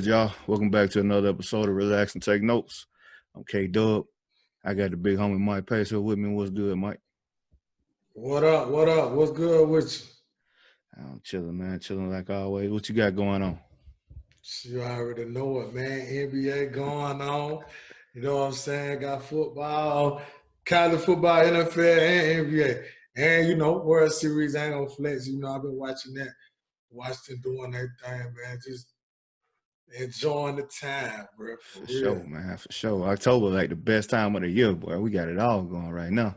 y'all? Welcome back to another episode of Relax and Take Notes. I'm K-Dub. I got the big homie Mike Pace here with me. What's good, Mike? What up? What up? What's good with you? I'm chilling, man. Chilling like always. What you got going on? You already know it, man. NBA going on. You know what I'm saying? Got football, college football, NFL, and NBA. And, World Series ain't gonna flex. I've been watching that. Watched them doing their thing, man. Just enjoying the time, bro. For sure, man. For sure. October, like the best time of the year, boy. We got it all going right now.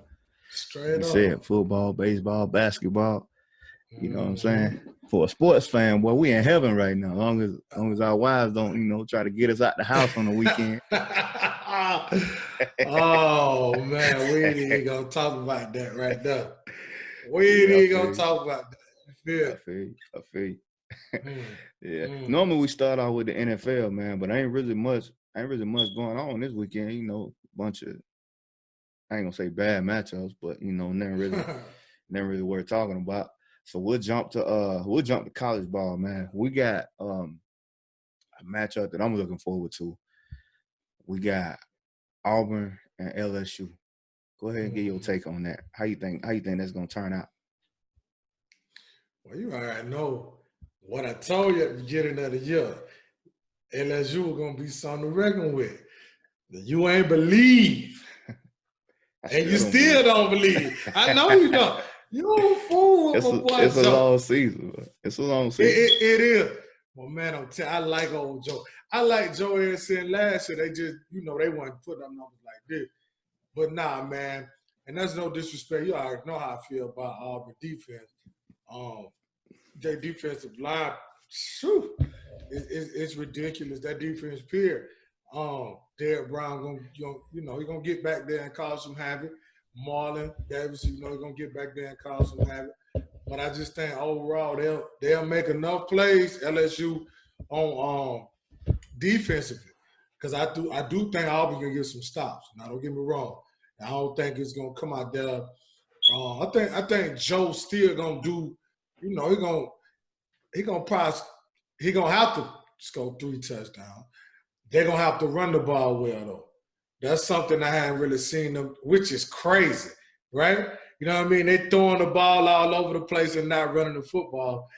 Straight you up. said football, baseball, basketball. You know what I'm saying? For a sports fan, boy, we in heaven right now. As long as our wives don't, try to get us out the house on the weekend. Oh man, we ain't even gonna talk about that right now. We ain't even gonna talk about that. I feel you. Normally we start off with the NFL, man, but ain't really much going on this weekend. Bunch of, I ain't gonna say bad matchups, but never really worth talking about. So we'll jump to college ball, man. We got a matchup that I'm looking forward to. We got Auburn and LSU. Go ahead and get your take on that. How you think that's gonna turn out? Well, you already know what I told you at the beginning of the year. LSU was gonna be something to reckon with. You ain't believe. And you still don't believe. I know you don't. You a fool. It's a long season. It's a long season. It is. Well, man, I like old Joe. I like Joe Harrison last year. They just, they weren't putting up numbers like this. But nah, man. And that's no disrespect. You already know how I feel about Auburn defense. Their defensive line, it's ridiculous. That defense period. Derek Brown he's gonna get back there and cause some havoc. Marlon Davis, he's gonna get back there and cause some havoc. But I just think overall they'll make enough plays, LSU, on defensively. Because I do think Auburn can get some stops. Now don't get me wrong. I don't think it's gonna come out there. I think Joe still gonna do, he gonna have to score 3 touchdowns. They're going to have to run the ball well, though. That's something I haven't really seen them, which is crazy, right? You know what I mean? They throwing the ball all over the place and not running the football.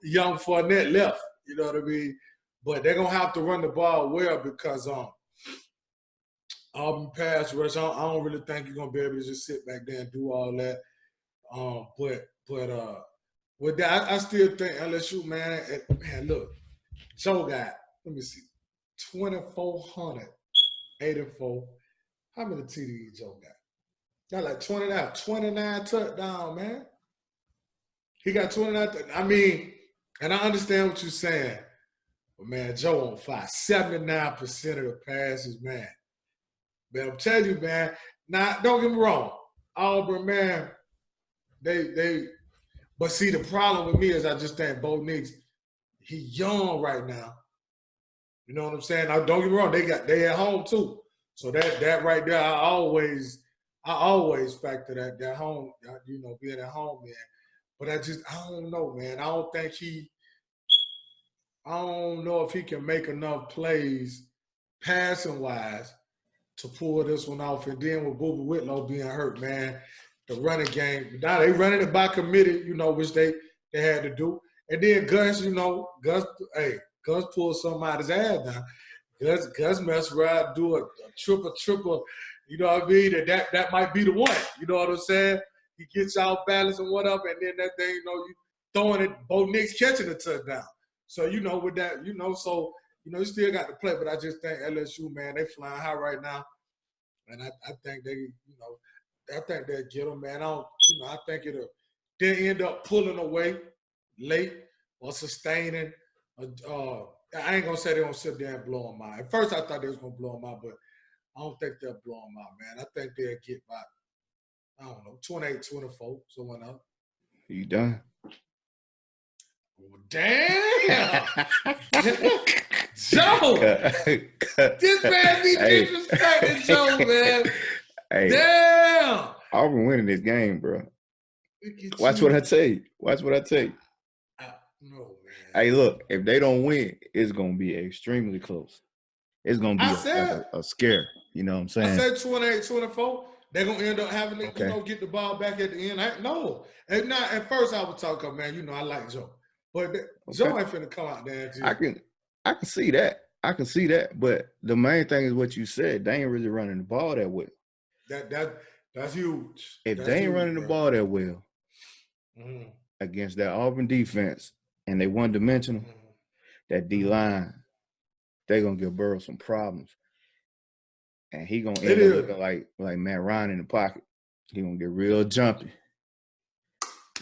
Young Fournette left, you know what I mean? But they're going to have to run the ball well because Auburn pass rush, I don't really think you're going to be able to just sit back there and do all that. But with that, I still think LSU, man, look, Joe got, let me see, 2,484. How many TDs Joe got? Got like 29 touchdowns, man. He got 29. I mean, and I understand what you're saying, but man, Joe on fire. 79% of the passes, man. But I'm telling you, man. Now, don't get me wrong, Auburn, man. But see, the problem with me is I just think Bo Nix, he young right now. You know what I'm saying? Now, don't get me wrong, they at home too. So that right there, I always factor that home, being at home, man. But I don't know, man. I don't know if he can make enough plays passing wise to pull this one off. And then with Booba Whitlow being hurt, man, the running game, now they running it by committee, which they had to do. And then Gus pulled something out of his ass now. Gus mess around, do a triple, you know what I mean? And that might be the one, you know what I'm saying? He gets out balance and whatever, and then that thing, you throwing it, Bo Nix catching a touchdown. So, with that, you still got to play, but I just think LSU, man, they flying high right now. And I think I think they'll get them, man. I think they'll end up pulling away late or sustaining. I ain't gonna say they're gonna sit there and blow them out. At first, I thought they was gonna blow them out, but I don't think they'll blow them out, man. I think they'll get by, I don't know, 28, 24, someone else. You done? Well, damn, Joe, this man be disrespecting Joe, man. Hey, damn, Auburn winning this game, bro. Watch what I tell you. No, man. Hey, look, if they don't win, it's gonna be extremely close. It's gonna be a scare. You know what I'm saying? I said 28-24. They're gonna end up having to, get the ball back at the end. No, and not at first. I was talking, man. I like Joe, but Joe ain't finna come out there. I can see that. I can see that. But the main thing is what you said. They ain't really running the ball that well. That's huge. If they ain't running the ball that well against that Auburn defense and they one-dimensional, that D-line, they're going to give Burrow some problems. And he going to end up looking like Matt Ryan in the pocket. He going to get real jumpy.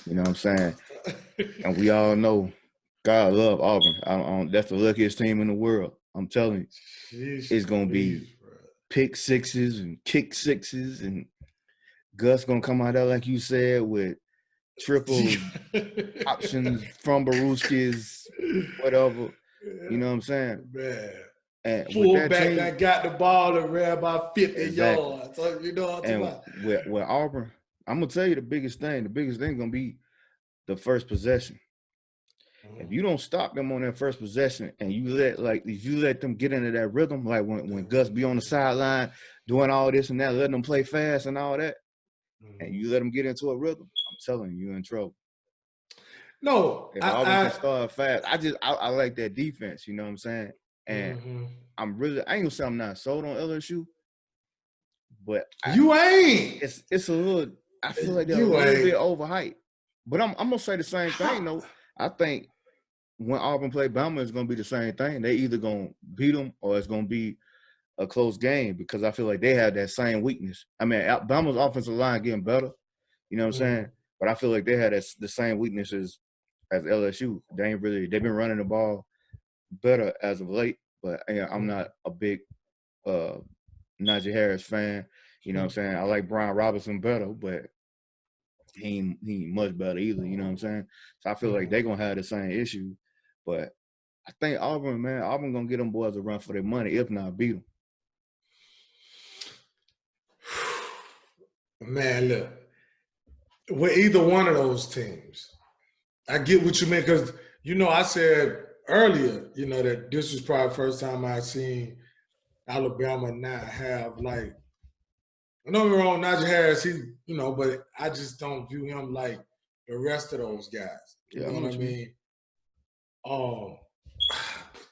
You know what I'm saying? And we all know God love Auburn. That's the luckiest team in the world. I'm telling you. It's going to be pick sixes and kick sixes, and Gus going to come out there, like you said, with triple options from Baruskis, whatever. You know what I'm saying? Man. And fullback that got the ball and ran about 50 yards. So, you know what I'm talking about? With Auburn, I'm going to tell you the biggest thing going to be the first possession. If you don't stop them on that first possession and you let them get into that rhythm, like when Gus be on the sideline doing all this and that, letting them play fast and all that, and you let them get into a rhythm, I'm telling you, you're in trouble. No, if Auburn can start fast, I like that defense. You know what I'm saying? And I ain't gonna say I'm not sold on LSU, but you ain't. It's a little. I feel like they're a little bit overhyped. But I'm gonna say the same thing though. I think when Auburn play Bama, it's gonna be the same thing. They either gonna beat them or it's gonna be a close game because I feel like they have that same weakness. I mean, Bama's offensive line getting better. You know what I'm saying? But I feel like they had the same weaknesses as LSU. They've been running the ball better as of late. But I'm not a big Najee Harris fan. You know what I'm saying? I like Brian Robinson better, but he ain't much better either. You know what I'm saying? So I feel like they're gonna have the same issue. But I think Auburn gonna get them boys a run for their money, if not beat them. Man, look, with either one of those teams, I get what you mean because I said earlier, that this was probably the first time I seen Alabama not have like. Don't get me wrong, Najee Harris, but I just don't view him like the rest of those guys. You know what I mean?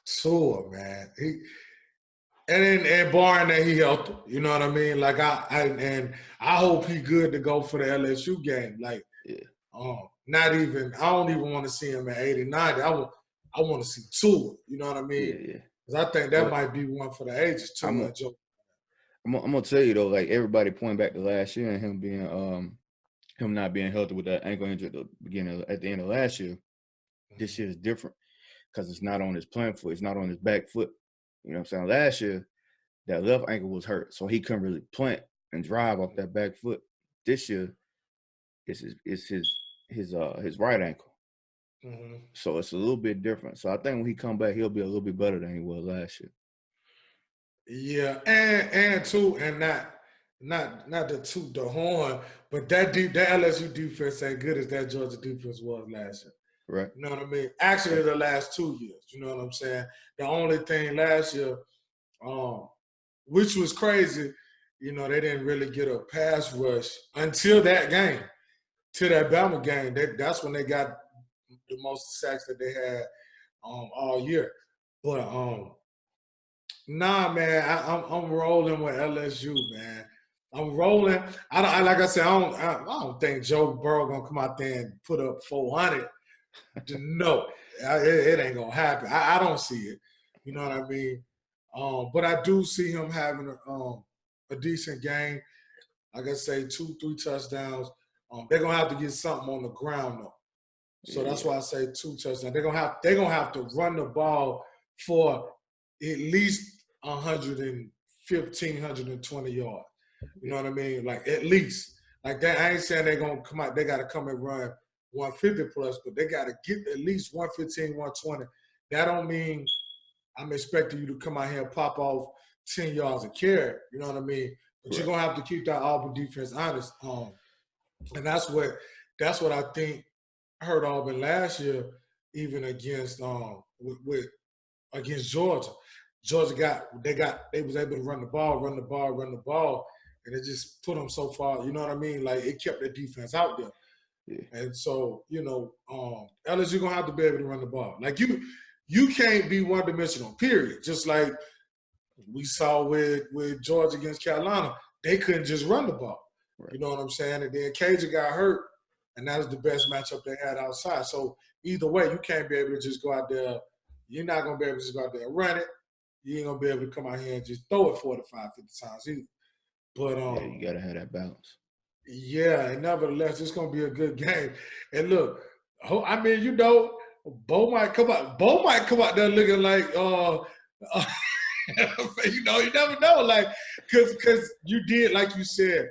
Tua, man. And barring that he healthy, you know what I mean? Like I hope he good to go for the LSU game. Like, not even. I don't even want to see him at 80, 90. I want to see Tua. You know what I mean? Because I think that might be one for the ages. Tua. I'm gonna tell you though, like everybody pointing back to last year and him being him not being healthy with that ankle injury at the end of last year. This year is different because it's not on his plant foot, it's not on his back foot. You know what I'm saying? Last year, that left ankle was hurt, so he couldn't really plant and drive off that back foot. This year, it's his right ankle. So it's a little bit different. So I think when he come back, he'll be a little bit better than he was last year. Yeah, and too, and not to toot the horn, but that LSU defense ain't good as that Georgia defense was last year. Right. You know what I mean? Actually, the last 2 years. You know what I'm saying? The only thing last year, which was crazy, they didn't really get a pass rush until that game, to that Bama game. That's when they got the most sacks that they had all year. But nah, man, I'm rolling with LSU, man. I'm rolling. Like I said, I don't think Joe Burrow gonna come out there and put up 400. No, it ain't gonna happen. I don't see it. You know what I mean? But I do see him having a decent game. Like I say, 2-3 touchdowns. They're gonna have to get something on the ground though. So that's why I say 2 touchdowns. They're gonna have to run the ball for at least 115, 120 yards. You know what I mean? Like at least. Like that. I ain't saying they're gonna come out. They gotta come and run 150 plus, but they got to get at least 115, 120. That don't mean I'm expecting you to come out here and pop off 10 yards a carry. You know what I mean? But you're going to have to keep that Auburn defense honest. And that's what I think hurt Auburn last year even against with against Georgia. Georgia they was able to run the ball, and it just put them so far. You know what I mean? Like it kept their defense out there. Yeah. And so, LSU gonna have to be able to run the ball. Like you can't be one dimensional. Period. Just like we saw with Georgia against Carolina, they couldn't just run the ball. Right. You know what I'm saying? And then Cajun got hurt, and that was the best matchup they had outside. So either way, you can't be able to just go out there. You're not gonna be able to just go out there and run it. You ain't gonna be able to come out here and just throw it 45, 50 times either. But yeah, you gotta have that balance. Yeah, and nevertheless, it's gonna be a good game. And look, I mean, Bo might come out. Bo might come out there looking like, you never know, like, because you did, like you said,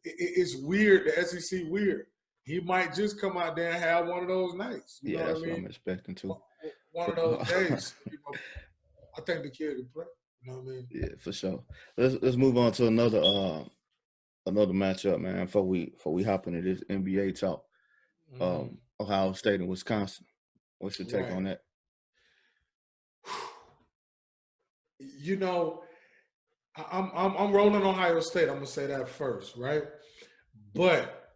it's weird. The SEC weird. He might just come out there and have one of those nights. You know that's what I mean? What I'm expecting too. One of those days. I think the kid can play. You know what I mean? Yeah, for sure. Let's move on to another matchup, man. Before we hop into this NBA talk, Ohio State and Wisconsin. What's your take on that? I'm rolling Ohio State. I'm gonna say that first, right? But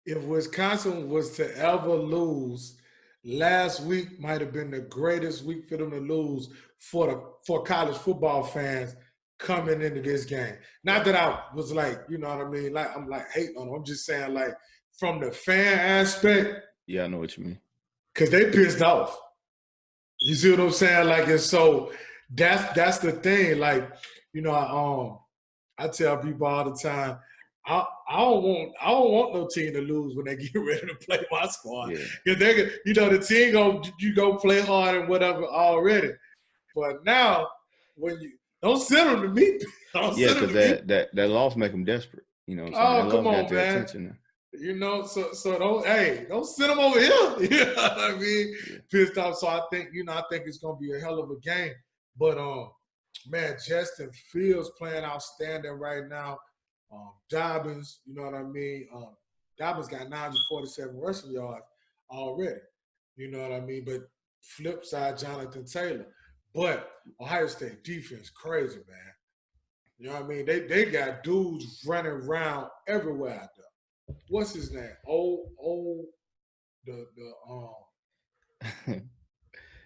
if Wisconsin was to ever lose, last week might have been the greatest week for them to lose for college football fans coming into this game. Not that I was like, you know what I mean? Like I'm like hating on them. I'm just saying, like, from the fan aspect. Yeah, I know what you mean. Because they pissed off. You see what I'm saying? Like, and so that's the thing. Like, I tell people all the time, I don't want no team to lose when they get ready to play my squad. Because the team go play hard and whatever already. But now when you don't send them to me. Because that loss make them desperate. You know what I'm saying? Come on, man. Attention. So don't send them over here. You know what I mean? Yeah. Pissed off. So I think it's gonna be a hell of a game. But man, Justin Fields playing outstanding right now. Dobbins, you know what I mean? Dobbins got 947 rushing yards already. You know what I mean? But flip side, Jonathan Taylor. But Ohio State defense, crazy, man. You know what I mean? They got dudes running around everywhere out there. What's his name?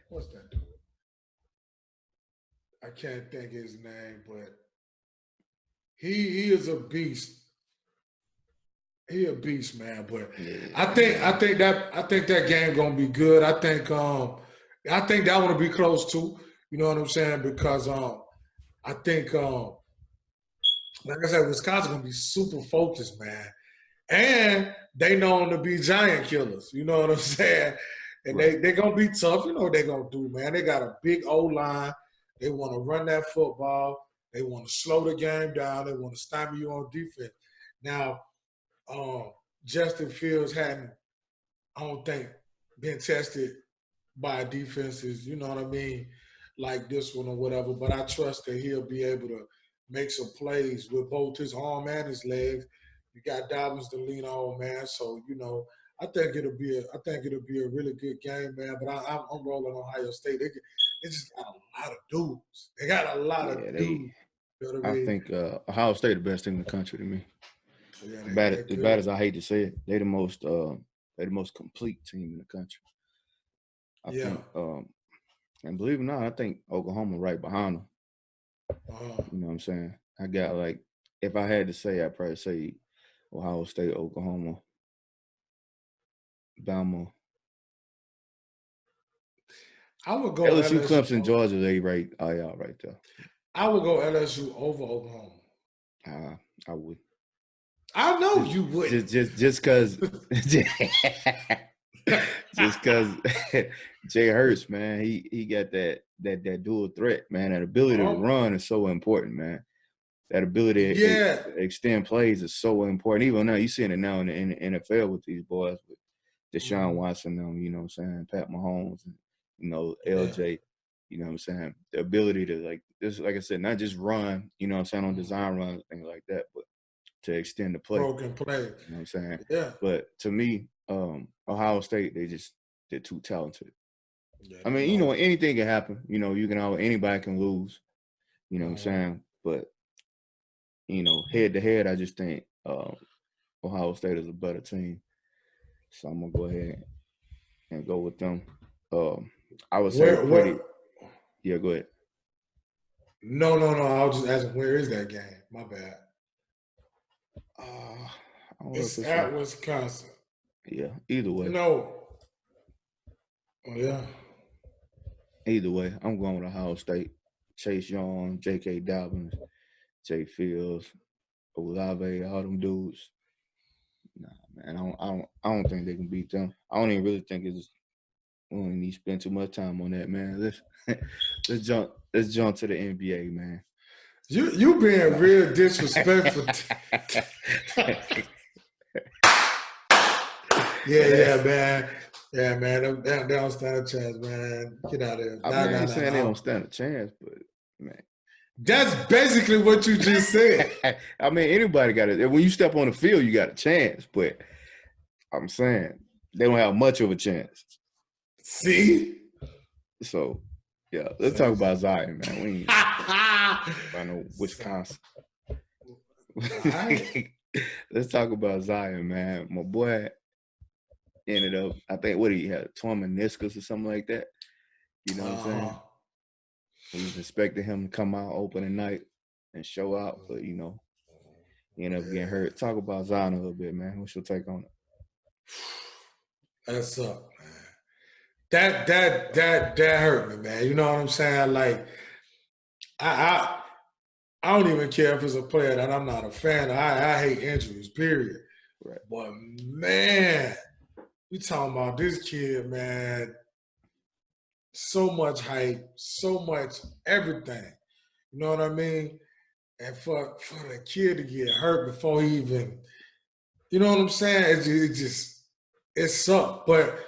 What's that dude? I can't think his name, but he is a beast. He a beast, man. But I think that game gonna be good. I think that one will be close too. You know what I'm saying? Because I think like I said, Wisconsin gonna be super focused, man. And they known to be giant killers. You know what I'm saying? And they're going to be tough. You know what they're going to do, man. They got a big O-line. They want to run that football. They want to slow the game down. They want to stymie you on defense. Now, Justin Fields hadn't, I don't think, been tested by defenses, you know what I mean, like this one or whatever. But I trust that he'll be able to make some plays with both his arm and his legs. You got Dobbins to lean on, man. So, I think it'll be a really good game, man. But I'm rolling Ohio State. They just got a lot of dudes. They got a lot of dudes. You know what I mean? I think Ohio State the best team in the country to me. Yeah, as bad as I hate to say it, they're the most complete team in the country. I think, and believe it or not, I think Oklahoma right behind them. You know what I'm saying? I got, like, if I had to say, I'd probably say Ohio State, Oklahoma, Bama. I would go LSU, Clemson, Georgia. They right there. I would go LSU over Oklahoma. I would. I know you would. Just because Jay Hurts, man, he got that dual threat, man. That ability to run is so important, man. That ability to extend plays is so important. Even now, you seeing it now in the NFL with these boys, with Deshaun Watson, you know what I'm saying, Pat Mahomes, and, LJ, you know what I'm saying. The ability to, like I said, not just run, you know what I'm saying, on design runs, things like that, but to extend the play. Broken play. You know what I'm saying? Yeah. But to me, Ohio State, they're too talented. Yeah, I mean, anything can happen. Anybody can lose. You know what I'm saying? But head to head, I just think Ohio State is a better team. So I'm gonna go ahead and go with them. I would say pretty. Yeah, go ahead. No. I was just asking, where is that game? My bad. It's at Wisconsin. Yeah, either way. No. Oh, yeah. Either way, I'm going with Ohio State. Chase Young, J.K. Dobbins, Jay Fields, Olave, all them dudes. Nah, man, I don't think they can beat them. I don't even really think it's. We don't need to spend too much time on that, man. Let's jump to the NBA, man. You being real disrespectful. Yeah, man. Yeah, man. They don't stand a chance, man. Get out of here. I ain't saying they don't stand a chance, but man. That's basically what you just said. I mean, anybody got it. When you step on the field, you got a chance, but I'm saying they don't have much of a chance. See? So, yeah, let's talk about Zion, man. We ain't about no Wisconsin. Let's talk about Zion, man. My boy ended up, I think, he had torn meniscus or something like that. You know what I'm saying? We was expecting him to come out opening night and show out, but he ended up getting hurt. Talk about Zion a little bit, man. What's your take on it? That's up, man. That hurt me, man. You know what I'm saying? Like, I don't even care if it's a player that I'm not a fan of. I hate injuries, period. Right. But man, you talking about this kid, man. So much hype, so much everything. You know what I mean? And for the kid to get hurt before he even, you know what I'm saying? It sucked. But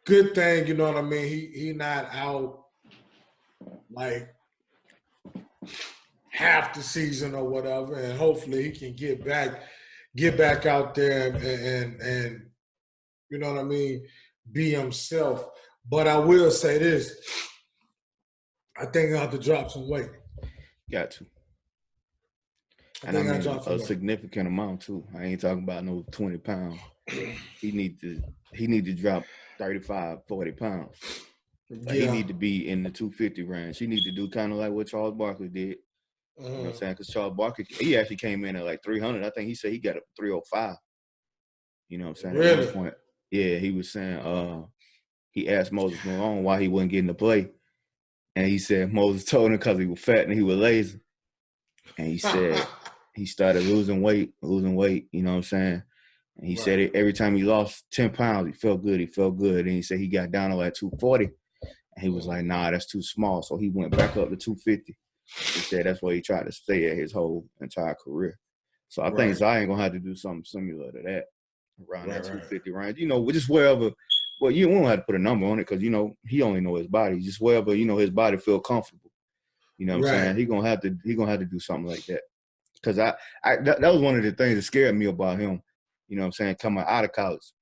good thing, you know what I mean? He not out like half the season or whatever, and hopefully he can get back out there and you know what I mean, be himself. But I will say this. I think I have to drop some weight. Got to. And I mean a significant amount too. I ain't talking about no 20 pounds. He need to drop 35, 40 pounds. Like he need to be in the 250 range. He need to do kind of like what Charles Barkley did. You know what I'm saying? Because Charles Barkley, he actually came in at like 300. I think he said he got up 305. You know what I'm saying? Really? At one point, yeah, he was saying he asked Moses Malone why he wasn't getting to play. And he said Moses told him because he was fat and he was lazy. And he said he started losing weight, you know what I'm saying? And he said every time he lost 10 pounds, he felt good. And he said he got down to like 240. And he was like, nah, that's too small. So he went back up to 250. He said that's where he tried to stay at his whole entire career. So I think Zion going to have to do something similar to that around that 250 range. Just wherever. Well, you won't have to put a number on it because, he only know his body. Just wherever, his body feel comfortable. You know what I'm saying? He gonna have to do something like that. Because that was one of the things that scared me about him, you know what I'm saying, coming out of college.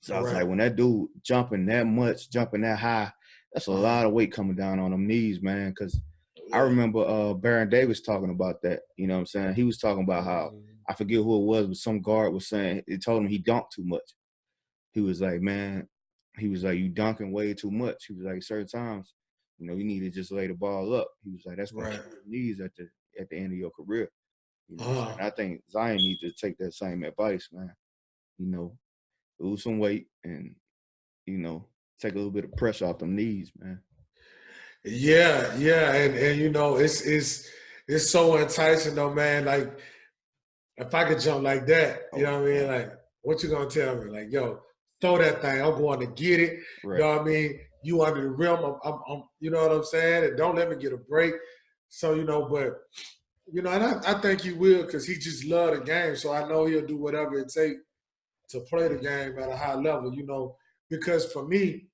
So I was like, when that dude jumping that much, jumping that high, that's a lot of weight coming down on them knees, man. Because I remember Baron Davis talking about that, you know what I'm saying? He was talking about how, I forget who it was, but some guard was saying, it told him he dunked too much. He was like, man, you dunking way too much. He was like, certain times, you need to just lay the ball up. He was like, that's going to hurt your knees at the end of your career. You know what I'm saying? I think Zion needs to take that same advice, man. Lose some weight and, take a little bit of pressure off them knees, man. Yeah. And it's so enticing though, man. Like, if I could jump like that, you know what I mean? Like, what you gonna tell me? Like, yo, throw that thing. I'm going to get it. Right. You know what I mean? You under the rim. I'm you know what I'm saying? And don't let me get a break. So, but, and I think he will because he just love the game. So I know he'll do whatever it takes to play the game at a high level, because for me,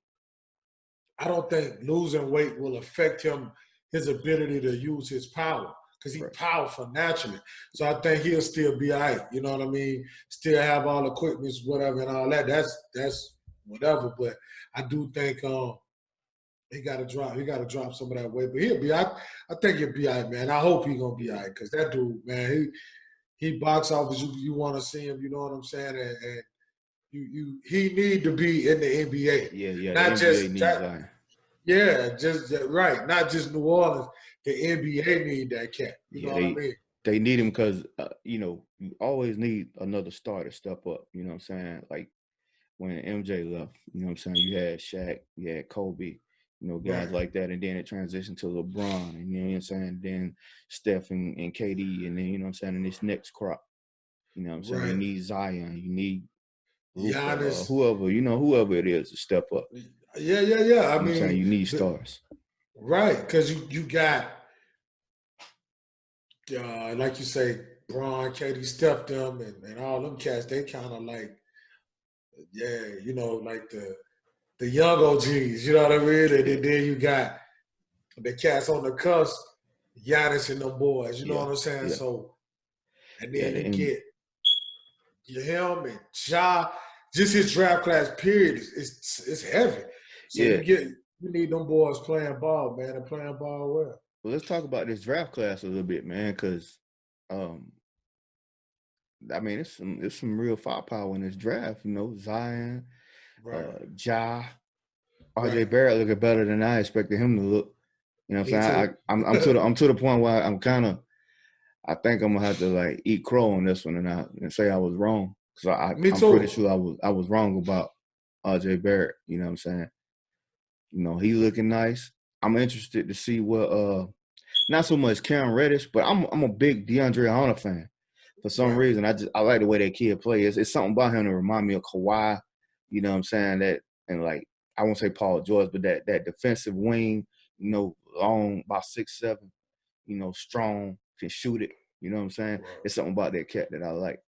I don't think losing weight will affect his ability to use his power. Because he's powerful naturally. So I think he'll still be all right. You know what I mean? Still have all the equipment, whatever, and all that. That's whatever. But I do think he got to drop some of that weight. But he'll be. I think he'll be all right, man. I hope he's gonna be all right because that dude, man, he box office. You want to see him. You know what I'm saying? And he need to be in the NBA. Yeah. The Not NBA just needs that. Zion. Yeah, just right. Not just New Orleans. The NBA need that cat. You know what I mean? They need him because you always need another star to step up. You know what I'm saying? Like when MJ left, you know what I'm saying? You had Shaq, you had Kobe, guys like that, and then it transitioned to LeBron, and you know what I'm saying? Then Steph and KD, and then you know what I'm saying? In this next crop, you know what I'm saying? You need Zion, you need Luka, Giannis, whoever it is to step up. Yeah. I You know what I'm mean, saying? You need stars. Right, because you got like you say, Bron, Katie, Steph, them, and all them cats. They kind of like, like the young OGs. You know what I mean? And then you got the cats on the cusp, Giannis and them boys. You know what I'm saying? Yeah. So, and then you get him and Ja. Just his draft class period is heavy. So you need them boys playing ball, man, and playing ball well. Well, let's talk about this draft class a little bit, man, because I mean, it's some real firepower in this draft. Zion, Ja, RJ Barrett looking better than I expected him to look. You know what I'm saying? I'm to the point where I think I'm gonna have to like eat crow on this one and say I was wrong because I'm pretty sure I was wrong about RJ Barrett. You know what I'm saying? He looking nice. I'm interested to see what not so much Cam Reddish, but I'm a big DeAndre Hunter fan. For some reason, I like the way that kid plays. It's something about him that remind me of Kawhi. You know what I'm saying? That and like I won't say Paul George, but that defensive wing, long, about 6'7", strong, can shoot it. You know what I'm saying? It's something about that cat that I like.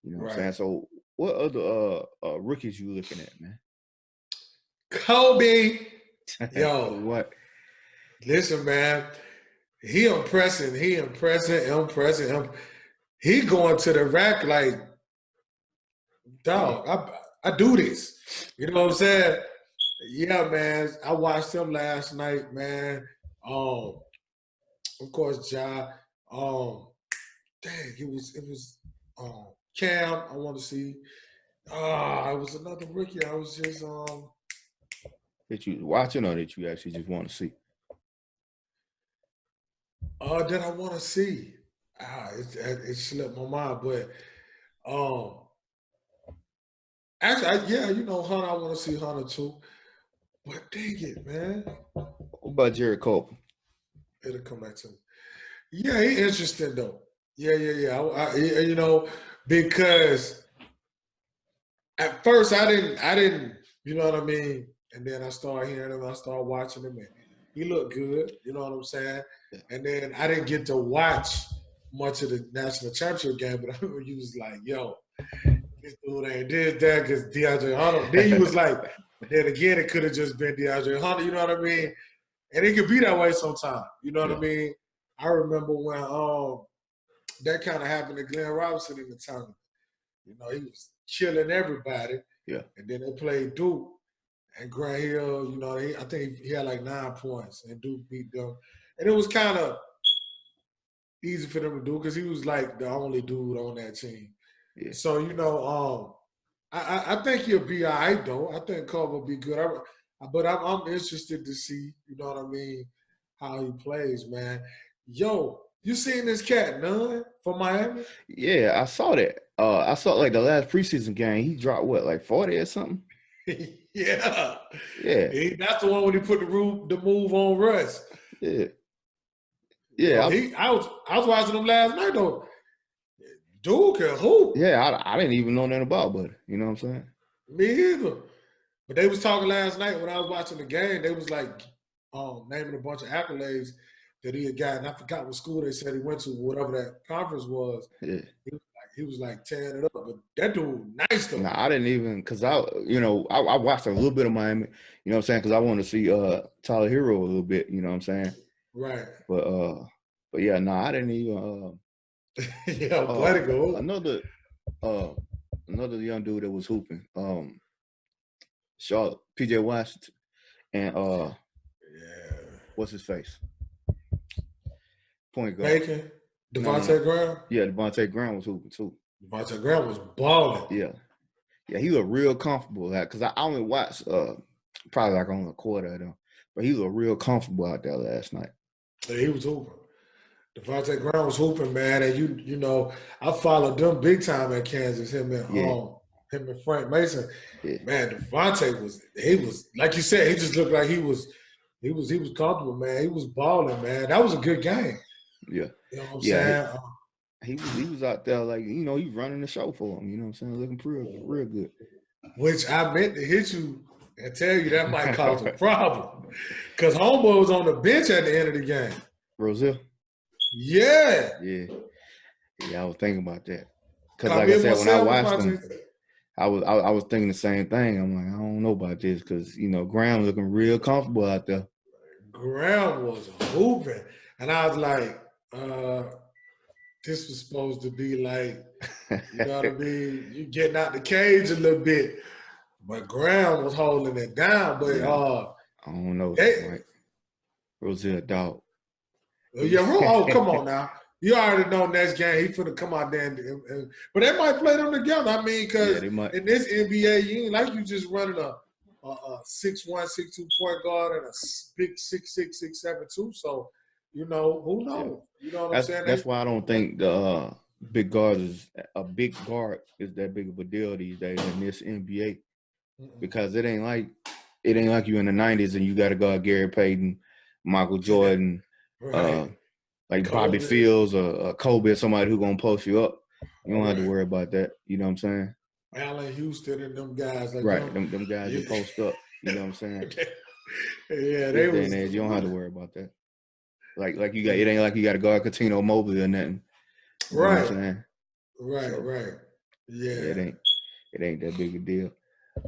You know what I'm saying? So what other rookies you looking at, man? Kobe. Yo. What? Listen, man. He impressing. He going to the rack like, dog, I do this. You know what I'm saying? Yeah, man. I watched him last night, man. Of course, Ja. Dang, it was Cam, I want to see. It was another rookie. I was just that you watching or that you actually just want to see? That I want to see. It slipped my mind, but actually, Hunter, I want to see Hunter too. But dang it, man. What about Jared Copeland? It'll come back to me. Yeah, he interesting though. Yeah. Because at first I didn't, you know what I mean? And then I started hearing him, I started watching him, and he looked good, you know what I'm saying? And then I didn't get to watch much of the national championship game, but I remember you was like, yo, this dude ain't did that because DeAndre Hunter. Then you was like, but then again, it could have just been DeAndre Hunter, you know what I mean? And it could be that way sometimes, you know what I mean? I remember when that kind of happened to Glenn Robinson in the tournament. He was killing everybody. Yeah. And then they played Duke. And Grant Hill, I think he had like 9 points, and Duke beat them. And it was kind of easy for them to do because he was like the only dude on that team. Yeah. So, I think he'll be all right, though. I think Cole will be good. But I'm interested to see, you know what I mean, how he plays, man. Yo, you seen this cat, Nunn, from Miami? Yeah, I saw that. I saw like the last preseason game. He dropped what, like 40 or something? Yeah. That's the one when he put the move on Russ. Yeah. I was watching him last night though. Dude can hoop. Yeah, I didn't even know nothing about, but you know what I'm saying? Me either. But they was talking last night when I was watching the game. They was like naming a bunch of accolades that he had gotten. I forgot what school they said he went to, whatever that conference was. Yeah. He was like tearing it up. But that dude nice though. Nah, I didn't even because I watched a little bit of Miami, you know what I'm saying? Because I want to see Tyler Hero a little bit, you know what I'm saying? Right. But yeah, I didn't even let it go. Another young dude that was hooping. Charlotte, PJ Washington, and what's his face? Point guard. Bacon, Devontae Graham. Yeah, Devontae Graham was hooping too. Devontae Graham was balling. Yeah, he was real comfortable because I only watched probably like on a quarter of them, but he was real comfortable out there last night. Yeah, he was hooping. Devontae Graham was hooping, man, and you know I followed them big time at Kansas. Him and Frank Mason. Yeah. Man, Devontae was like you said, he just looked like he was comfortable, man. He was balling, man. That was a good game. Yeah, you know what I'm saying. He was out there like he's running the show for him. You know what I'm saying, looking real good. Which I meant to hit you and tell you that might cause a problem because Homeboy was on the bench at the end of the game. Roselle. Yeah, I was thinking about that because, like I said, when I watched him, I was thinking the same thing. I'm like, I don't know about this because Graham looking real comfortable out there. Graham was hooping, and I was like, this was supposed to be like, you know what I mean? You getting out the cage a little bit, but Graham was holding it down. But I don't know, right? Roselle dog. Come on now. You already know next game he finna come out there but they might play them together. I mean, because in this NBA, you ain't like you just running a 6'1", 6'2" point guard and a big 6'6", 6'7" So, who knows? You know what I'm saying? That's why I don't think the big guard is that big of a deal these days in this NBA. Because it ain't like you in the 90s and you got to guard Gary Payton, Michael Jordan, right. Like Kobe. Bobby Fields or Kobe or somebody who gonna post you up. You don't have to worry about that. You know what I'm saying? Allen Houston and them guys. Like right, them guys that post up. You know what I'm saying? Yeah, they was. You don't have to worry about that. Like you got, it ain't like you got to guard Coutinho Mobley or nothing. You know what I'm saying? Right. Yeah. It ain't that big a deal.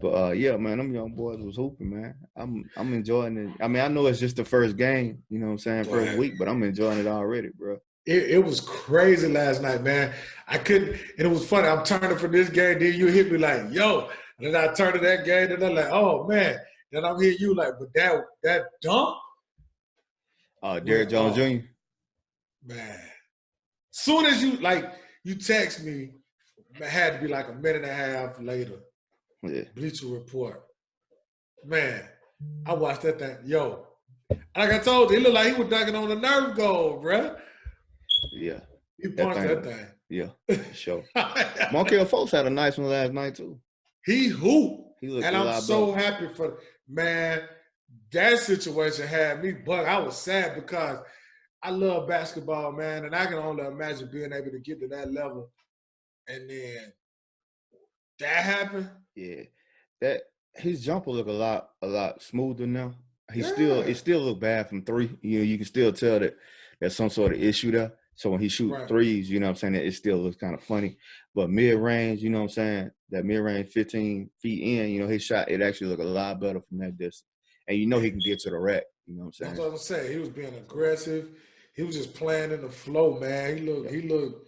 But yeah, man, them young boys was hooping, man. I'm enjoying it. I mean, I know it's just the first game, you know what I'm saying, first week, but I'm enjoying it already, bro. It was crazy last night, man. I couldn't, and it was funny. I'm turning for this game, then you hit me like, yo. And then I turned to that game, and I'm like, oh man. Then I'm hitting you like, but that dunk. Derrick Jones Jr. Man. Soon as you text me, it had to be like a minute and a half later. Yeah. Bleacher Report. Man, I watched that thing. Yo, like I told you, it looked like he was dunking on a nerve goal, bruh. Yeah. He punched that thing. Yeah, for sure. Markelle Fultz had a nice one last night, too. He hooped. He looked and I'm so happy for man. That situation had me bugged. I was sad because I love basketball, man, and I can only imagine being able to get to that level. And then that happened. Yeah, that his jumper look a lot smoother now. It still look bad from three. You can still tell that there's some sort of issue there. So when he shoots threes, you know what I'm saying, it still looks kind of funny. But mid-range, you know what I'm saying, that mid-range 15 feet in, his shot, it actually look a lot better from that distance. And he can get to the rack, you know what I'm saying? That's what I'm saying. He was being aggressive. He was just playing in the flow, man. He looked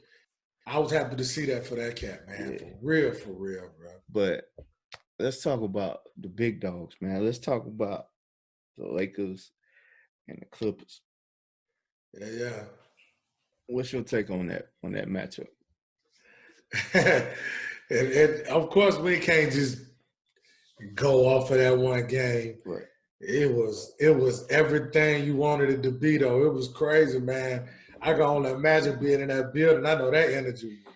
I was happy to see that for that cat, man. Yeah. For real, bro. But let's talk about the big dogs, man. Let's talk about the Lakers and the Clippers. Yeah. What's your take on that matchup? and of course, we can't just go off of that one game. Right. It was everything you wanted it to be, though. It was crazy, man. I can only imagine being in that building. I know that energy was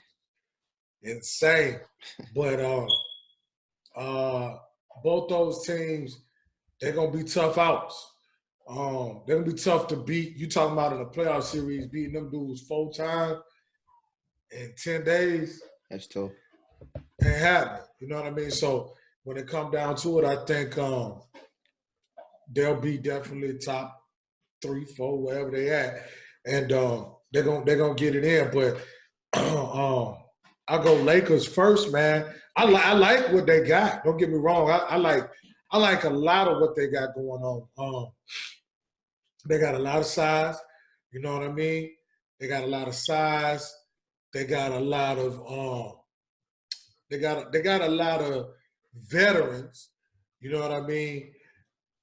insane. But both those teams, they're gonna be tough outs. They're gonna be tough to beat. You talking about in a playoff series beating them dudes 4 times in 10 days? That's tough. Ain't happening. You know what I mean? So when it come down to it, I think they'll be definitely top 3, 4, wherever they at, and they're gonna get it in. But I'll go Lakers first, man. I like what they got. Don't get me wrong. I like a lot of what they got going on. They got a lot of size. You know what I mean? They got a lot of size. They got a lot of they got a lot of veterans. You know what I mean?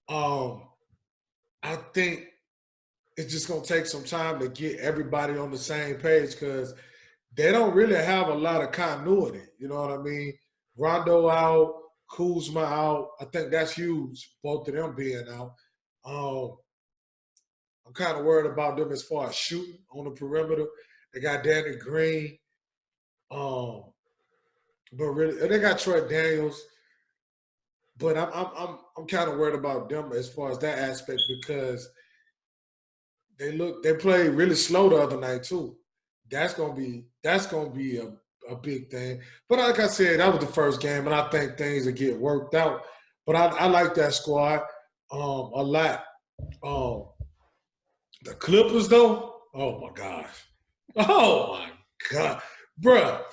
I think it's just gonna take some time to get everybody on the same page because they don't really have a lot of continuity. You know what I mean? Rondo out, Kuzma out. I think that's huge. Both of them being out. Um, I'm kind of worried about them as far as shooting on the perimeter. They got Danny Green, um, but really they got Troy Daniels. But I'm kind of worried about them as far as that aspect because they played really slow the other night too. That's gonna be a big thing. But like I said, that was the first game, and I think things will get worked out. But I like that squad a lot. The Clippers though, oh my gosh, oh my god, bruh,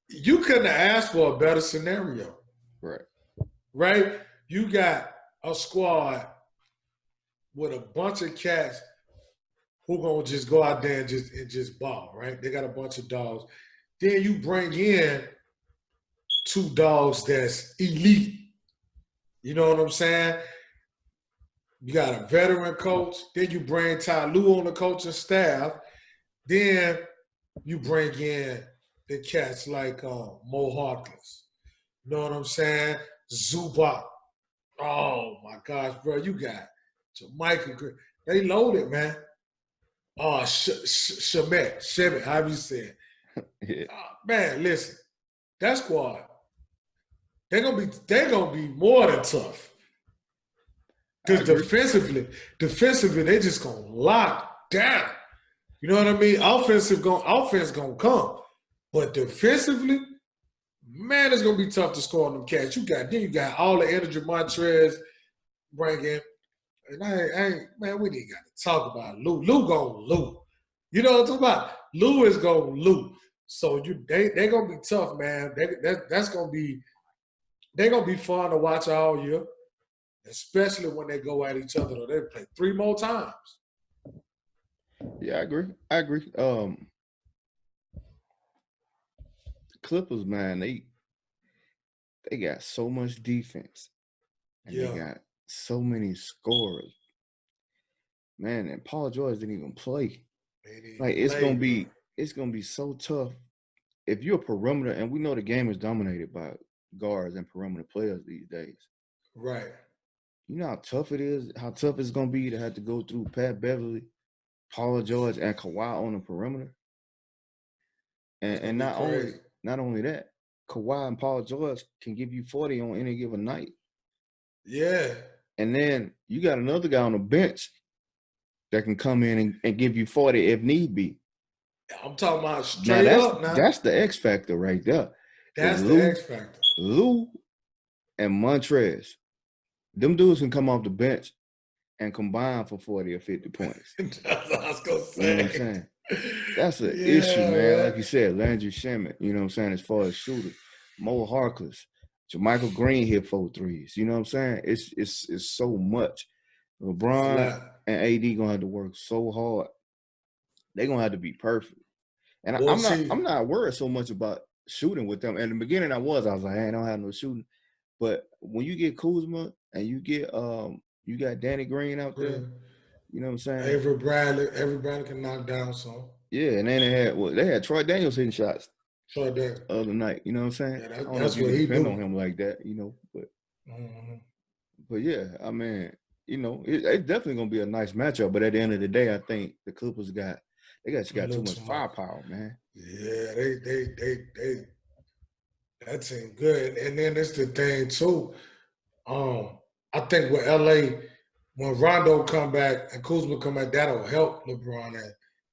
you couldn't have asked for a better scenario, Right. right? You got a squad with a bunch of cats who gonna just go out there and just ball, right? They got a bunch of dogs. Then you bring in two dogs that's elite. You know what I'm saying? You got a veteran coach. Then you bring Ty Lue on the coaching staff. Then you bring in the cats like Mo Harkless. You know what I'm saying? Zubac. Oh my gosh, bro, you got Jamaica. They loaded, man. Oh, Shemet, however you say it. Yeah. Man, listen, that squad, they're gonna be more than tough. Because defensively, they just gonna lock down. You know what I mean? Offense gonna come, but defensively, man, it's gonna be tough to score on them cats. You got all the energy Montrez bringing, and I ain't man, we didn't got to talk about Lou. Lou gonna Lou. You know what I'm talking about? Lou is gonna Lou. So they gonna be tough, man. That's gonna be they're gonna be fun to watch all year, especially when they go at each other. They play 3 more times. Yeah, I agree. Clippers, man, they got so much defense and they got so many scorers. Man, and Paul George didn't even play. Like it's gonna be so tough if you're a perimeter, and we know the game is dominated by guards and perimeter players these days. Right. You know how tough it is, how tough it's gonna be to have to go through Pat Beverly, Paul George, and Kawhi on the perimeter. And not only that, Kawhi and Paul George can give you 40 on any given night. Yeah. And then you got another guy on the bench that can come in and give you 40 if need be. I'm talking about straight up now. That's the X factor right there. That's the X factor. Lou and Montrez, them dudes can come off the bench and combine for 40 or 50 points. That's what I was gonna say. You know what I'm saying? That's an issue, man. Like you said, Landry Shamet, you know what I'm saying, as far as shooters. Mo Harkless, Jermichael Green hit 4 threes. You know what I'm saying? It's so much. LeBron and AD gonna have to work so hard. They're gonna have to be perfect. And I'm not worried so much about shooting with them. In the beginning I was like, hey, I don't have no shooting. But when you get Kuzma and you got Danny Green out there, you know what I'm saying? Avery Bradley can knock down some. Yeah, and then they had Troy Daniels hitting shots. Troy Daniels. The other night, you know what I'm saying? Yeah, I don't know if you can depend on him like that, you know, but yeah, I mean, you know, it's definitely gonna be a nice matchup. But at the end of the day, I think the Clippers got too much firepower, man. Yeah, they that team good. And then it's the thing too. I think with LA, when Rondo come back and Kuzma come back, that'll help LeBron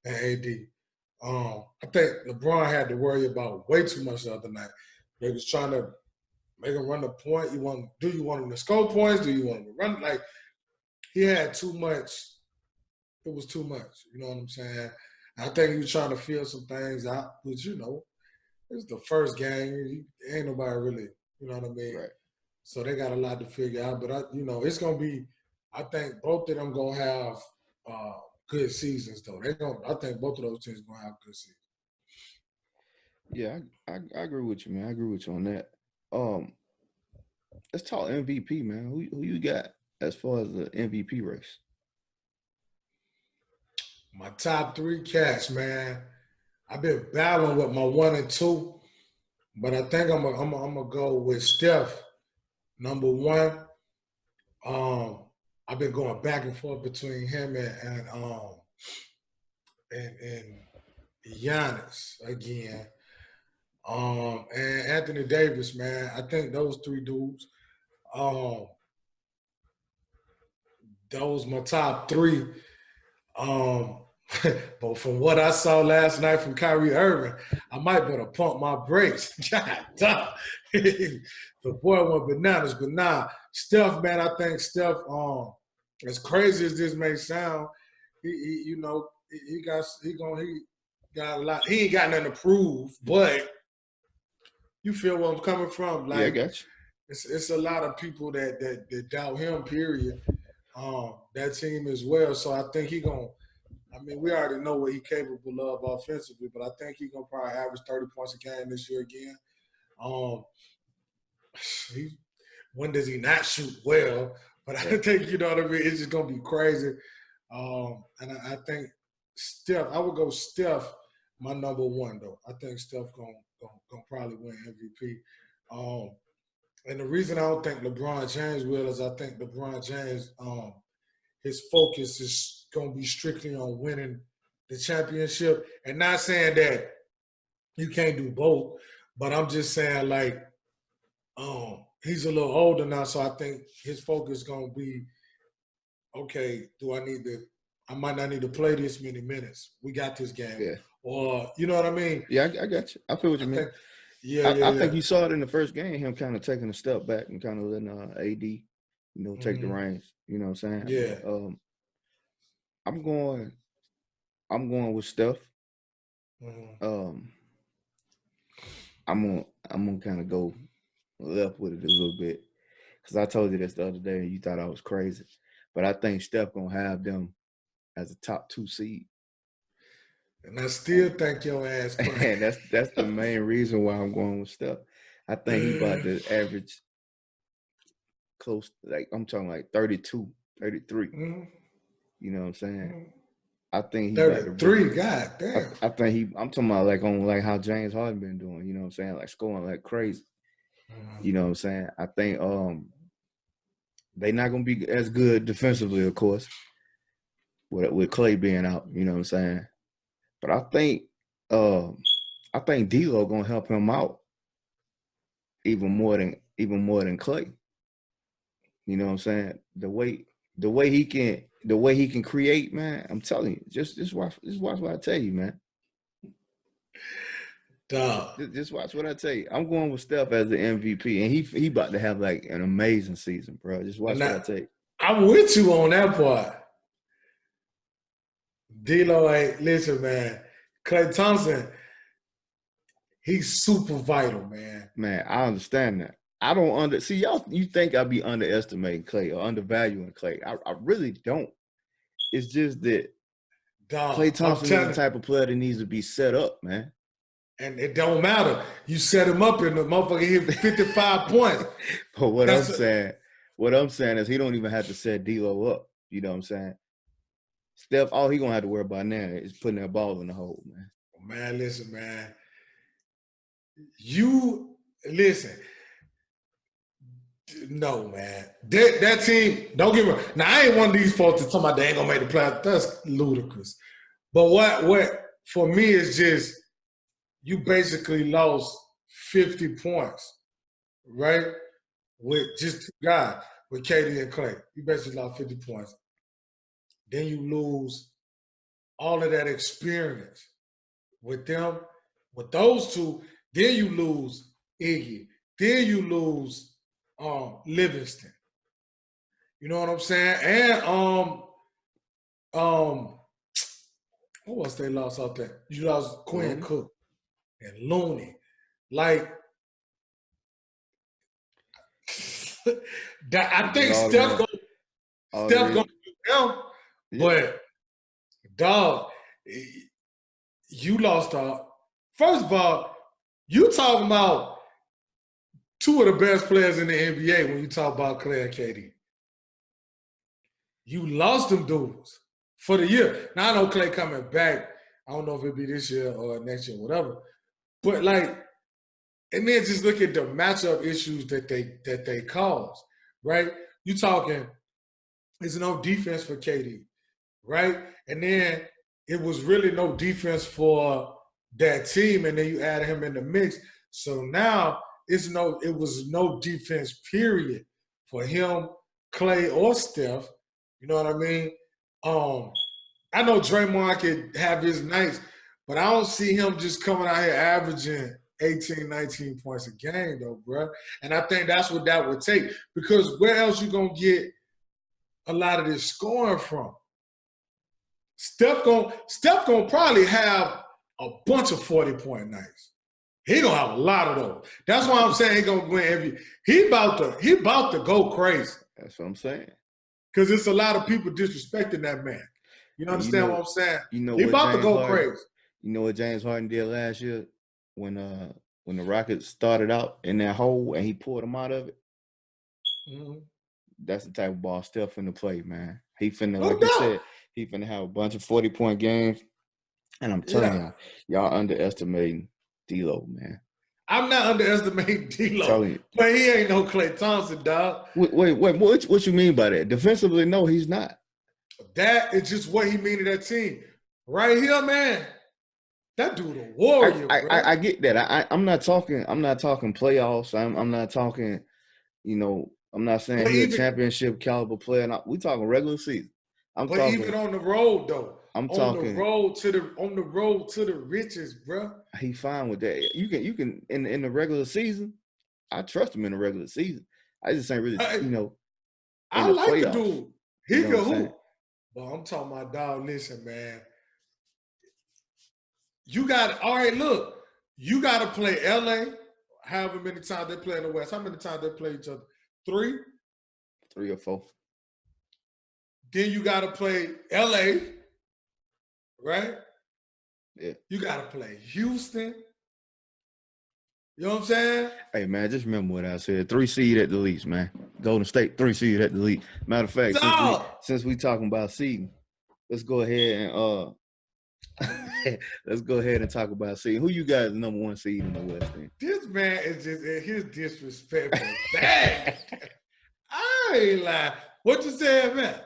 and AD. I think LeBron had to worry about way too much the other night. They was trying to make him run the point. Do you want him to score points? Do you want him to run? Like he had too much. It was too much. You know what I'm saying? I think he was trying to feel some things out, which you know, it's the first game. Ain't nobody really, you know what I mean? Right. So they got a lot to figure out. But it's gonna be. I think both of them gonna have good seasons though. I think both of those teams gonna have good seasons. Yeah, I agree with you, man. I agree with you on that. let's talk MVP, man. Who you got as far as the MVP race? My top 3 cats, man. I've been battling with my 1 and 2, but I think I'm gonna go with Steph, number 1. I've been going back and forth between him and Giannis again. And Anthony Davis, man. I think those 3 dudes. Those my top 3. But from what I saw last night from Kyrie Irving, I might better pump my brakes. God damn. The boy went bananas. But nah, Steph, man, I think Steph, as crazy as this may sound, he got a lot. He ain't got nothing to prove, but you feel where I'm coming from. Like, yeah, I got you. It's a lot of people that doubt him, period. That team as well. So I think he gonna. I mean, we already know what he's capable of offensively, but I think he's gonna probably average 30 points a game this year again. When does he not shoot well? But I think, you know what I mean, it's just gonna be crazy. And I think Steph, I would go Steph, my number 1 though. I think Steph gonna probably win MVP. And the reason I don't think LeBron James will is I think LeBron James, his focus is going to be strictly on winning the championship. And not saying that you can't do both, but I'm just saying, like, he's a little older now, so I think his focus is going to be, okay, I might not need to play this many minutes. We got this game. Yeah. Or, you know what I mean? Yeah, I got you. I feel what you mean. I think you saw it in the first game, him kind of taking a step back and kind of letting AD, take the reins. You know what I'm saying? Yeah. I'm going with Steph. Mm-hmm. I'm gonna kind of go left with it a little bit because I told you this the other day and you thought I was crazy, but I think Steph gonna have them as a top 2 seed. And I still think your ass crazy. And that's the main reason why I'm going with Steph. I think he about to average close, like I'm talking like 32, 33. Mm-hmm. You know what I'm saying? Mm-hmm. I think he 33, god damn. I think I'm talking about like on like how James Harden been doing, you know what I'm saying? Like scoring like crazy. Mm-hmm. You know what I'm saying? I think they not gonna be as good defensively, of course, with Clay being out, you know what I'm saying? But I think D'Lo gonna help him out even more than Clay. You know what I'm saying? The way he can create, man. I'm telling you, just watch what I tell you, man. Just watch what I tell you. I'm going with Steph as the MVP, and he about to have like an amazing season, bro. Just watch what I tell you. I'm with you on that part. D'Lo, hey, listen, man. Klay Thompson, he's super vital, man. Man, I understand that. I don't see y'all. You think I be underestimating Klay or undervaluing Klay? I really don't. It's just that Klay Thompson is the type of player that needs to be set up, man. And it don't matter. You set him up and the motherfucker hit 55 points. But what I'm saying is he don't even have to set D'Lo up. You know what I'm saying? Steph, all he gonna have to worry about now is putting that ball in the hole, man. Man, listen, man. You listen. No, man. That team, don't get me wrong. Now, I ain't one of these folks that talking about they ain't gonna make the playoffs. That's ludicrous. But what for me is just you basically lost 50 points, right? With just 2 guys, with KD and Clay. You basically lost 50 points. Then you lose all of that experience with them, with those 2. Then you lose Iggy. Then you lose Livingston. You know what I'm saying? And what else they lost out there? You lost Quinn Cook and Looney. Like I think Steph gonna do them, but dog, you lost first of all, you talking about two of the best players in the NBA when you talk about Clay and KD. You lost them dudes for the year. Now I know Clay coming back. I don't know if it'll be this year or next year, whatever. But like, and then just look at the matchup issues that they cause, right? You talking, there's no defense for KD, right? And then it was really no defense for that team, and then you added him in the mix. So now it was no defense, period, for him, Clay, or Steph. You know what I mean? I know Draymond could have his nights, but I don't see him just coming out here averaging 18, 19 points a game, though, bro. And I think that's what that would take. Because where else you going to get a lot of this scoring from? Steph gonna probably have a bunch of 40-point nights. He gonna have a lot of those. That's why I'm saying he gonna win every. He about to go crazy. That's what I'm saying. Because it's a lot of people disrespecting that man. You understand what I'm saying? He about to go crazy. You know what James Harden did last year when the Rockets started out in that hole and he pulled them out of it? Mm-hmm. That's the type of ball Steph finna play, man. He finna, like you said, he finna have a bunch of 40-point games. And I'm telling y'all underestimating D-Lo, man. I'm not underestimating D-Lo, but he ain't no Klay Thompson, dog. Wait, what you mean by that? Defensively, no, he's not. That is just what he mean to that team. Right here, man. That dude a warrior, I get that. I'm not talking playoffs. I'm not talking, I'm not saying he's a championship caliber player. We talking regular season. Even on the road though. On the road to the riches, bro. He fine with that. You can in the regular season. I trust him in the regular season. I just ain't really, I like playoffs, the dude. He can hoop. But I'm talking about, dog, listen, man. You got look, you gotta play LA however many times they play in the West. How many times they play each other? 3? 3 or 4. Then you gotta play LA, right? Yeah. You gotta play Houston. You know what I'm saying? Hey man, just remember what I said. 3 seed at the least, man. Golden State, 3 seed at the least. Matter of fact, since we talking about seeding, let's go ahead and talk about seeding. Who you guys number 1 seed in the West then? This man is just his disrespectful bad. I ain't lying. What you saying, man?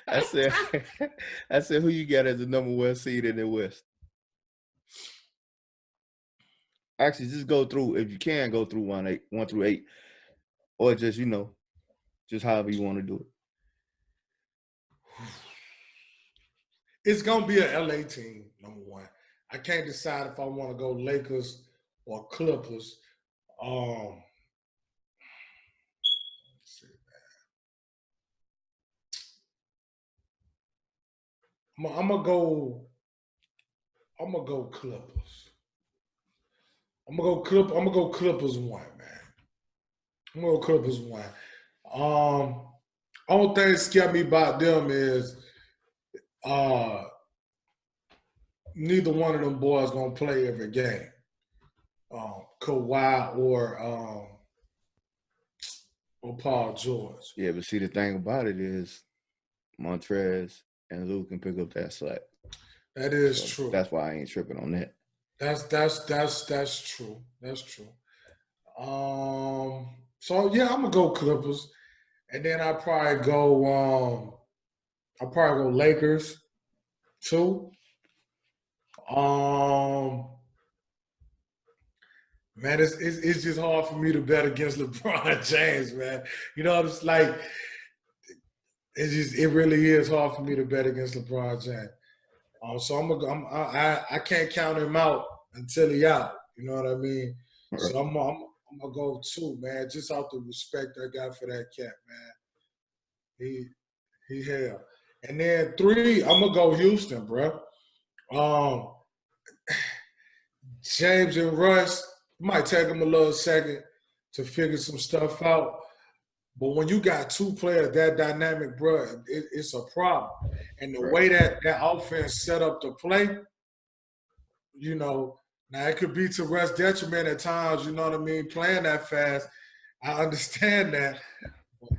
I said, who you got as the number 1 seed in the West? Actually, just go through, if you can, go through 1 through 8, or just just however you want to do it. It's gonna be an LA team, number 1. I can't decide if I want to go Lakers or Clippers. Let's see, man. I'm gonna go Clippers. I'm gonna go Clippers 1, man. I'm gonna go Clippers 1. Only thing that scared me about them is neither one of them boys gonna play every game. Kawhi or Paul George. Yeah, but see, the thing about it is Montrez and Luke can pick up that slack. That is true. That's why I ain't tripping on that. That's true. That's true. So yeah, I'm gonna go Clippers, and then I'll probably go Lakers 2. Man, it's just hard for me to bet against LeBron James, man. It's like it really is hard for me to bet against LeBron James. So I can't count him out until he out. You know what I mean? Right. So I'm gonna go 2, man, just out the respect I got for that cat, man. He hell. And then 3, I'm gonna go Houston, bro. James and Russ, might take them a little second to figure some stuff out. But when you got 2 players that dynamic, bro, it's a problem. And the way that offense set up to play, Now, it could be to Russ' detriment at times, you know what I mean, playing that fast. I understand that.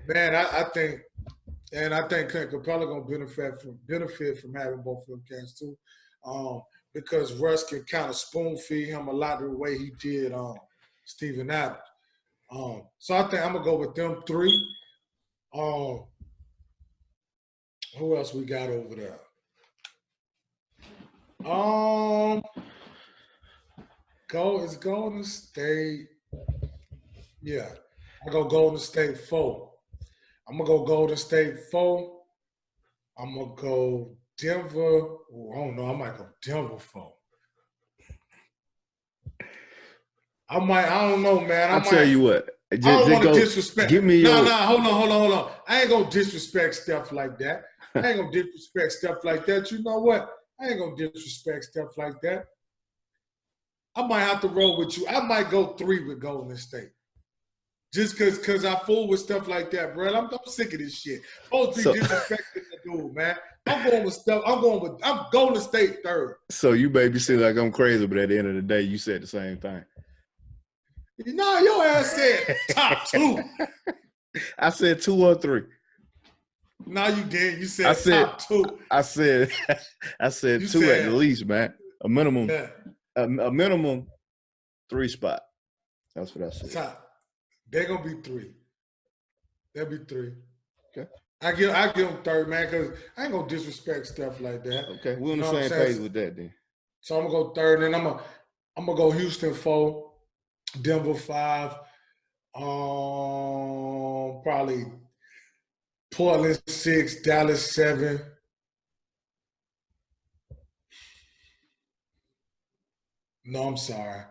Man, I think Capella gonna benefit from having both of them cats too, because Russ can kind of spoon feed him a lot of the way he did Steven Adams. So I think I'm gonna go with them three. Who else we got over there? It's Golden State. Yeah, I go Golden State 4. I'm gonna go Golden State 4. I'm gonna go Denver. I don't know. I might go Denver 4. I don't know, man. I'll tell you what. I don't want to disrespect. Give me your. No, hold on. I ain't gonna disrespect stuff like that. I ain't gonna disrespect stuff like that. You know what? I ain't gonna disrespect stuff like that. I might have to roll with you. I might go 3 with Golden State. Just cause I fool with stuff like that, bro. I'm sick of this shit. Disrespecting the dude, man. I'm Golden State 3rd. So you made me seem like I'm crazy, but at the end of the day, you said the same thing. No, your ass said top 2. I said 2 or 3. No, you did. You said top 2. I said 2 at the least, man. A minimum. Yeah. A minimum 3 spot. That's what I said. Top. They're gonna be 3. They'll be 3. Okay. I give them 3rd, man, because I ain't gonna disrespect stuff like that. Okay, we're on the same page with that then. So I'm gonna go 3rd, and I'm gonna go Houston 4, Denver 5, probably Portland 6, Dallas 7. No, I'm sorry.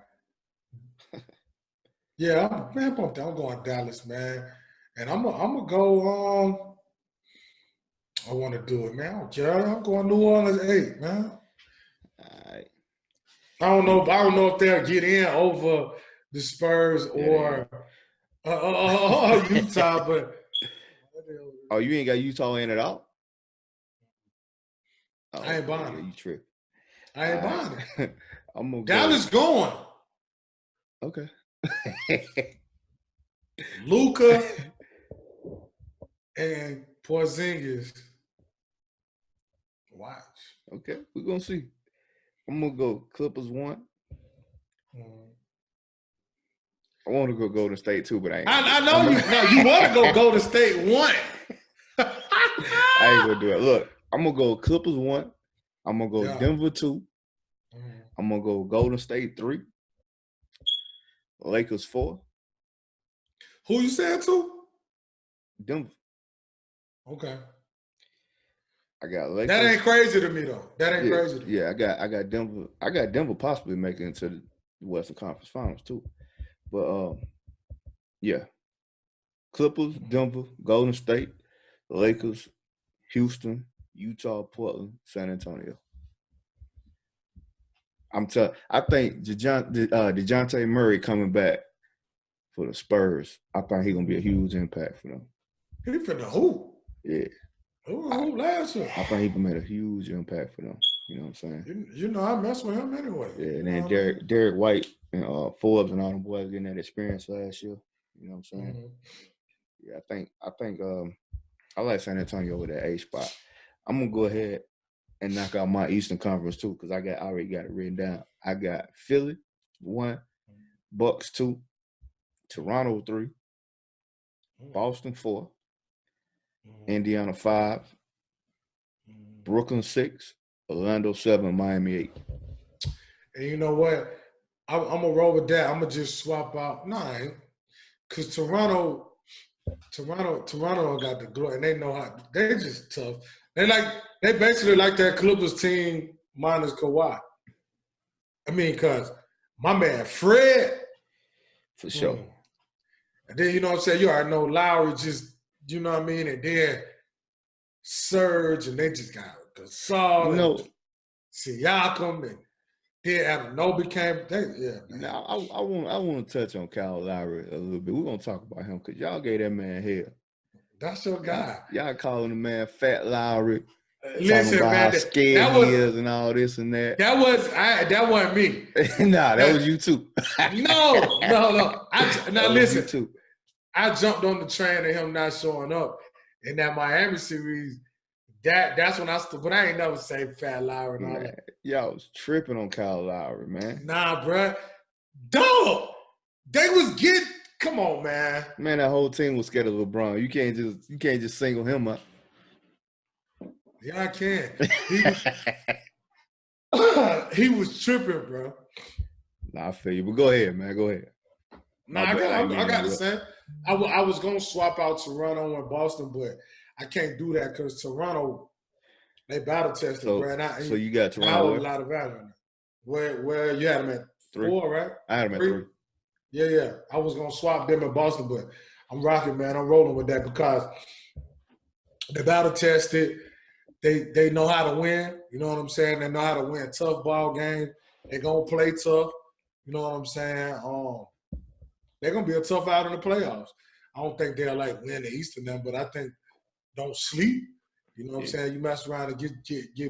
Yeah, I'm going Dallas, man. And I'm gonna go. I want to do it, man. I don't care. I'm going New Orleans 8, man. All right. I don't know if they'll get in over the Spurs or Utah, but. Oh, you ain't got Utah in at all? Oh, I ain't buying it. You tripping. I ain't buying it. I'm gonna Dallas going. Okay. Luka and Porzingis. Watch. Okay, we're gonna see. I'm gonna go Clippers 1. I want to go Golden State 2, but I ain't. I know you. No, you want to go Golden State 1. I ain't gonna do it. Look, I'm gonna go Clippers 1. I'm gonna go Denver 2. I'm gonna go Golden State 3. Lakers 4. Who you saying 2? Denver. Okay. I got Lakers. That ain't crazy to me though. That ain't crazy to me. Yeah, I got Denver. I got Denver possibly making it to the Western Conference Finals too. But yeah. Clippers, Denver, Golden State, Lakers, Houston, Utah, Portland, San Antonio. I think DeJounte Murray coming back for the Spurs. I think he's gonna be a huge impact for them. He finna hoop. Yeah. Who last year? I think he can make a huge impact for them. You know what I'm saying? You know, I mess with him anyway. Yeah, and then Derek White and Forbes and all them boys getting that experience last year. You know what I'm saying? Mm-hmm. Yeah, I think I like San Antonio with that 8 spot. I'm gonna go ahead and knock out my Eastern Conference too, because I already got it written down. I got Philly 1, Bucks 2, Toronto 3, Boston 4, Indiana 5, Brooklyn 6, Orlando 7, Miami 8. And you know what? I'm gonna roll with that. I'm gonna just swap out 9, because Toronto got the glory, and they know how. They just tough. They basically like that Clippers team minus Kawhi. I mean, because my man Fred, for sure. And then you know what I'm saying. You already know Lowry just, you know what I mean, and then Serge, and they just got Gasol, and Siakam, and then Anunoby came. Now I want to touch on Kyle Lowry a little bit. We're gonna talk about him because y'all gave that man hell. That's your guy. Y'all calling the man Fat Lowry. Talking Listen, about man, how scared he is and all this and that. That wasn't me. Nah, that was you too. No. Now listen, you too. I jumped on the train of him not showing up in that Miami series. That's when but I ain't never say Fat Lowry and all that. Y'all was tripping on Kyle Lowry, man. Nah, bruh. Dog. They was getting. Come on, man. Man, that whole team was scared of LeBron. You can't just single him up. Yeah, I can. He was tripping, bro. Nah, I feel you. But go ahead, man. Go ahead. Nah, I got the same. I was going to swap out Toronto and Boston, but I can't do that because Toronto, they battle tested, bro. So you got Toronto. I hold a lot of value in it. Where you had them at 3. 4, right? I had them at 3. Yeah. I was going to swap them in Boston, but I'm rocking, man. I'm rolling with that because they battle tested. They know how to win. You know what I'm saying? They know how to win tough ball games. They're going to play tough. You know what I'm saying? They're going to be a tough out in the playoffs. I don't think they'll win the East and them, but I think don't sleep. You know what I'm saying? You mess around and get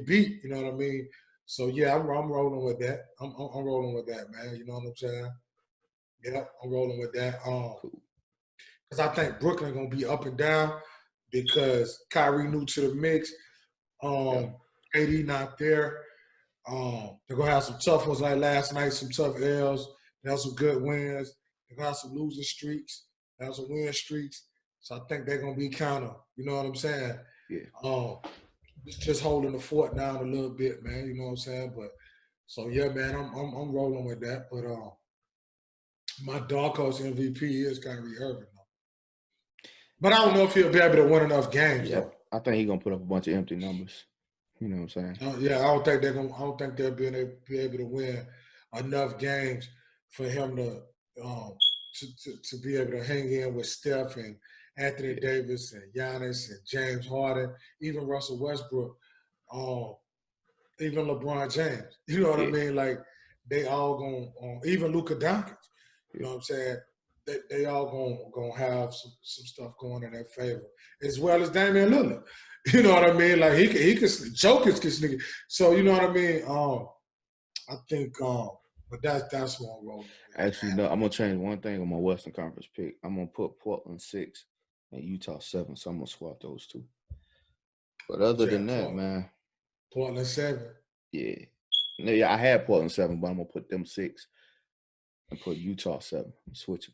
beat. You know what I mean? So yeah, I'm rolling with that. I'm rolling with that, man. You know what I'm saying? Yeah, I'm rolling with that. Because I think Brooklyn gonna be up and down because Kyrie new to the mix. AD not there. They're gonna have some tough ones like last night, some tough L's. They have some good wins. They're gonna have some losing streaks. They have some win streaks. So I think they're gonna be kind of, you know what I'm saying? Yeah. Just holding the fort down a little bit, man. You know what I'm saying? But so yeah, man, I'm rolling with that. But my dark horse MVP is Kyrie Irving. But I don't know if he'll be able to win enough games. Yeah, I think he's gonna put up a bunch of empty numbers. You know what I'm saying? I don't think they'll be able to win enough games for him to be able to hang in with Steph and Anthony Davis and Giannis and James Harden, even Russell Westbrook, even LeBron James. You know what I mean? Like they all gonna even Luka Doncic. You know what I'm saying? They all gonna have some stuff going in their favor, as well as Damian Lillard. You know what I mean? Like he could Jokic can sneak. So you know what I mean? I think but that's what I'm rolling with. Actually, no, I'm gonna change one thing on my Western Conference pick. I'm gonna put Portland 6 and Utah 7. So I'm gonna swap those two. But other than that, man. Portland 7. Yeah. No, yeah, I had Portland 7, but I'm gonna put them 6 and put Utah 7. I'm switching.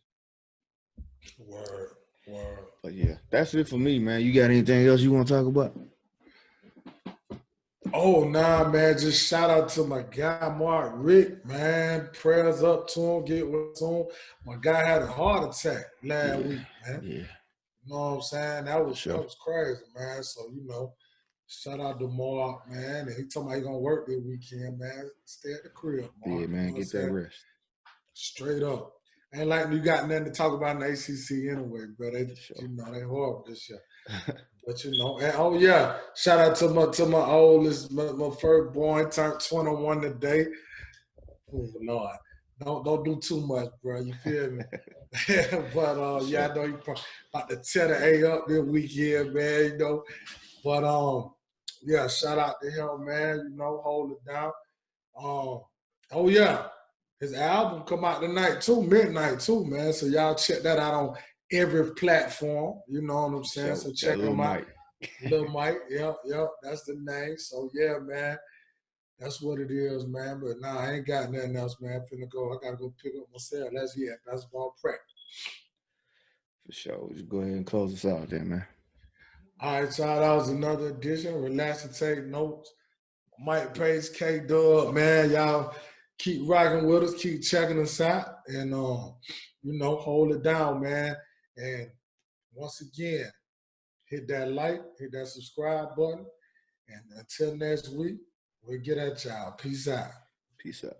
Word. But yeah, that's it for me, man. You got anything else you want to talk about? Oh, nah, man. Just shout out to my guy, Mark Rick, man. Prayers up to him. Get what's on. My guy had a heart attack last week, man. Yeah. You know what I'm saying? That was crazy, man. So, you know, shout out to Mark, man. And he told me he going to work this weekend, man. Stay at the crib, Mark. Yeah, man. Get that rest. Straight up. Ain't like you got nothing to talk about in the ACC anyway, bro. You know, they horrible this year. But you know, and shout out to my oldest, my first born turned 21 today. Oh Lord, don't do too much, bro. You feel me? But I know you about to tear the A up this weekend, man. You know, but shout out to him, man. You know, hold it down. His album come out tonight too, midnight too, man. So y'all check that out on every platform. You know what I'm saying? So check him out. Lil Mike, yep, that's the name. So yeah, man, that's what it is, man. But nah, I ain't got nothing else, man. Finna go. I gotta go pick up myself. That's ball prep. For sure. Just go ahead and close us out there, man. All right, y'all. That was another edition. Relax and take notes. Mike Pace, K Dub, man. Y'all keep rocking with us, keep checking us out, and you know, hold it down, man. And once again, hit that like, hit that subscribe button. And until next week, we'll get at y'all. Peace out. Peace out.